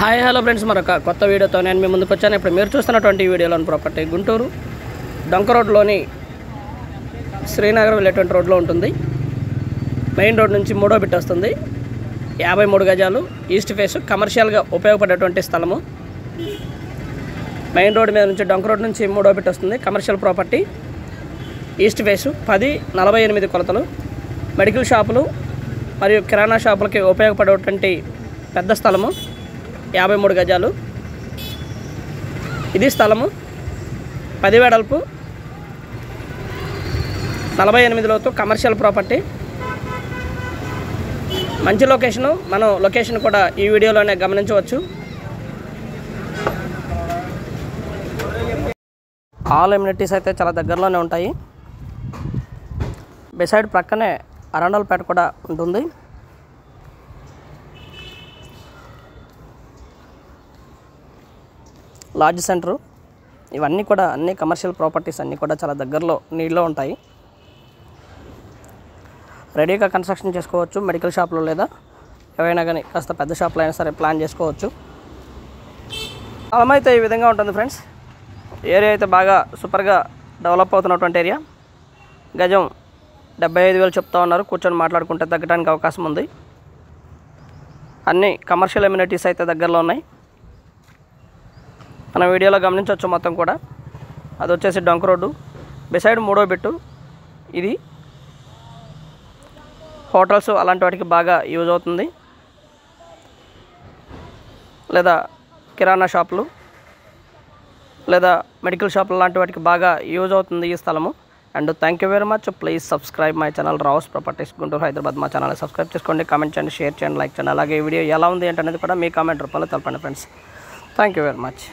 Hi hello friends, మరొక కొత్త వీడియోతో నేను మీ ముందుకు వచ్చాను. ఇప్పుడు మీరు చూస్తున్నటువంటి వీడియోలోని ప్రాపర్టీ గుంటూరు డొంక రోడ్లోని శ్రీనగర్ వెళ్ళేటువంటి రోడ్లో ఉంటుంది. మెయిన్ రోడ్ నుంచి మూడో బిట్ వస్తుంది. 53 గజాలు ఈస్ట్ ఫేస్ కమర్షియల్గా ఉపయోగపడేటువంటి స్థలము. మెయిన్ రోడ్ మీద నుంచి డొంక రోడ్ నుంచి మూడో బిట్ వస్తుంది. కమర్షియల్ ప్రాపర్టీ, ఈస్ట్ ఫేసు, 1048 కొలతలు, మెడికల్ షాపులు మరియు కిరాణా షాపులకి ఉపయోగపడేటువంటి పెద్ద స్థలము. 53 గజాలు ఇది స్థలము. 10 వెడల్పు, 48 లోతు, కమర్షియల్ ప్రాపర్టీ. మంచి లొకేషను. మనం లొకేషన్ కూడా ఈ వీడియోలోనే గమనించవచ్చు. ఆల్ ఎమ్యూనిటీస్ అయితే చాలా దగ్గరలోనే ఉంటాయి. బిసైడ్ ప్రక్కనే అరండల్పేట కూడా ఉంటుంది. Large centre. ఇవన్నీ కూడా అన్ని కమర్షియల్ ప్రాపర్టీస్ అన్నీ కూడా చాలా దగ్గరలో నీళ్ళలో ఉంటాయి. రెడీగా కన్స్ట్రక్షన్ చేసుకోవచ్చు. మెడికల్ షాపులు లేదా ఏవైనా కానీ కాస్త పెద్ద షాపులు అయినా సరే ప్లాన్ చేసుకోవచ్చు. స్థలం అయితే ఈ విధంగా ఉంటుంది ఫ్రెండ్స్. ఏరియా అయితే బాగా సూపర్గా డెవలప్ అవుతున్నటువంటి ఏరియా. గజం 75,000 చెప్తా ఉన్నారు. కూర్చొని మాట్లాడుకుంటే తగ్గడానికి అవకాశం ఉంది. అన్ని కమర్షియల్ ఎమ్యూనిటీస్ అయితే దగ్గరలో ఉన్నాయి. మన వీడియోలో గమనించవచ్చు మొత్తం కూడా. అది వచ్చేసి డొంక రోడ్డు, బిసైడ్ మూడో బిట్టు. ఇది హోటల్స్ అలాంటి వాటికి బాగా యూజ్ అవుతుంది, లేదా కిరాణా షాపులు లేదా మెడికల్ షాపులు లాంటి వాటికి బాగా యూజ్ అవుతుంది ఈ స్థలము. And thank you very much. Please subscribe my channel Rao's properties Guntur Hyderabad. మా ఛానల్ సబ్స్క్రైబ్ చేసుకోండి, కామెంట్ చేయండి, షేర్ చేయండి, లైక్ చేయండి. అలాగే ఈ వీడియో ఎలా ఉంది ఏంటనేది కూడా మీ కామెంట్ రూపంలో తెలపండి friends. Thank you very much.